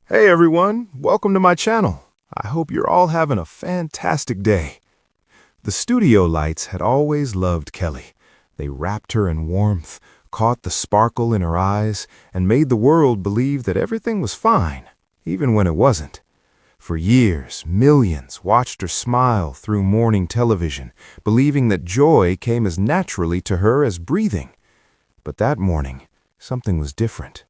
Hey everyone, welcome to my channel. I hope you're all having a fantastic day. The studio lights had always loved Kelly. They wrapped her in warmth, caught the sparkle in her eyes, and made the world believe that everything was fine, even when it wasn't. For years, millions watched her smile through morning television, believing that joy came as naturally to her as breathing. But that morning, something was different.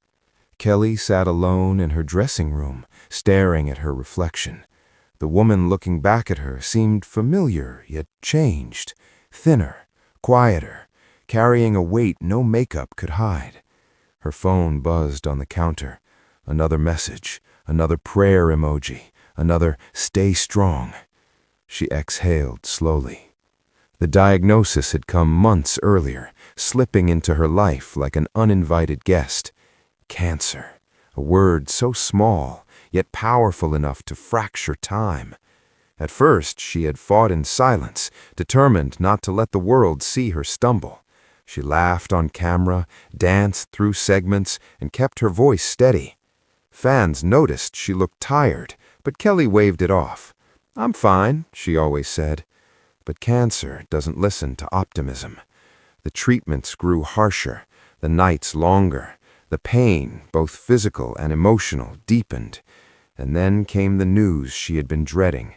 Kelly sat alone in her dressing room, staring at her reflection. The woman looking back at her seemed familiar, yet changed, thinner, quieter, carrying a weight no makeup could hide. Her phone buzzed on the counter. Another message, another prayer emoji, another "stay strong." She exhaled slowly. The diagnosis had come months earlier, slipping into her life like an uninvited guest. Cancer, a word so small, yet powerful enough to fracture time. At first, she had fought in silence, determined not to let the world see her stumble. She laughed on camera, danced through segments, and kept her voice steady. Fans noticed she looked tired, but Kelly waved it off. "I'm fine," she always said. But cancer doesn't listen to optimism. The treatments grew harsher, the nights longer. The pain, both physical and emotional, deepened. And then came the news she had been dreading.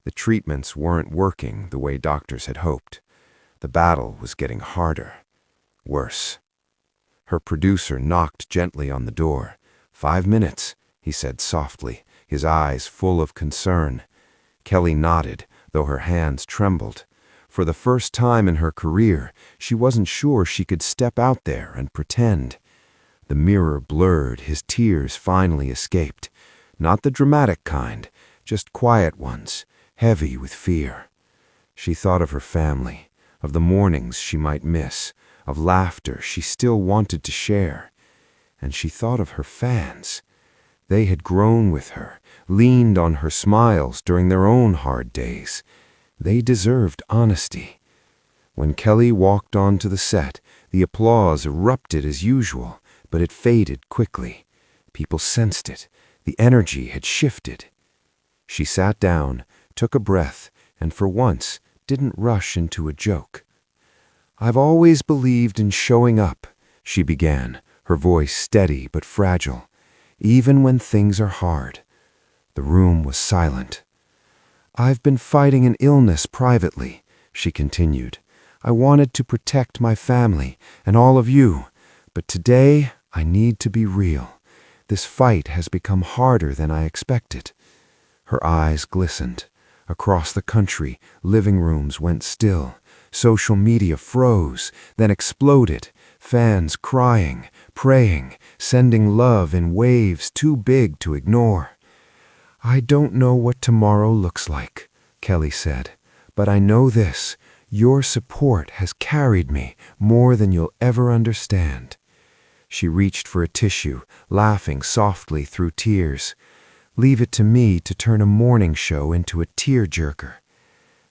The treatments weren't working the way doctors had hoped. The battle was getting harder. Worse. Her producer knocked gently on the door. "5 minutes," he said softly, his eyes full of concern. Kelly nodded, though her hands trembled. For the first time in her career, she wasn't sure she could step out there and pretend. The mirror blurred, his tears finally escaped. Not the dramatic kind, just quiet ones, heavy with fear. She thought of her family, of the mornings she might miss, of laughter she still wanted to share. And she thought of her fans. They had grown with her, leaned on her smiles during their own hard days. They deserved honesty. When Kelly walked onto the set, the applause erupted as usual. But it faded quickly. People sensed it. The energy had shifted. She sat down, took a breath, and for once didn't rush into a joke. "I've always believed in showing up," she began, her voice steady but fragile, "even when things are hard." The room was silent. "I've been fighting an illness privately," she continued. "I wanted to protect my family and all of you, but today I need to be real. This fight has become harder than I expected." Her eyes glistened. Across the country, living rooms went still. Social media froze, then exploded. Fans crying, praying, sending love in waves too big to ignore. "I don't know what tomorrow looks like," Kelly said, "but I know this. Your support has carried me more than you'll ever understand." She reached for a tissue, laughing softly through tears. "Leave it to me to turn a morning show into a tearjerker."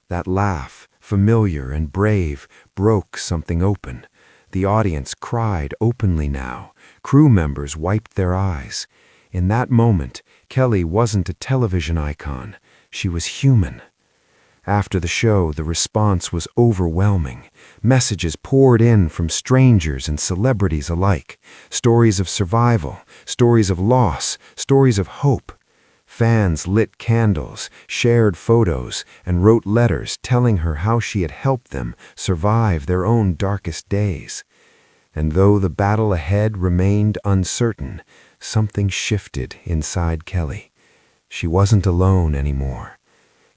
That laugh, familiar and brave, broke something open. The audience cried openly now. Crew members wiped their eyes. In that moment, Kelly wasn't a television icon. She was human. After the show, the response was overwhelming. Messages poured in from strangers and celebrities alike. Stories of survival, stories of loss, stories of hope. Fans lit candles, shared photos, and wrote letters telling her how she had helped them survive their own darkest days. And though the battle ahead remained uncertain, something shifted inside Kelly. She wasn't alone anymore.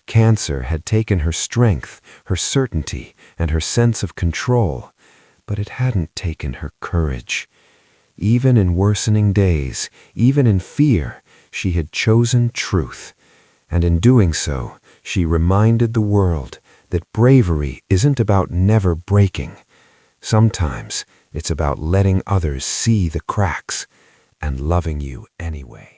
Cancer had taken her strength, her certainty, and her sense of control, but it hadn't taken her courage. Even in worsening days, even in fear, she had chosen truth. And in doing so, she reminded the world that bravery isn't about never breaking. Sometimes it's about letting others see the cracks and loving you anyway.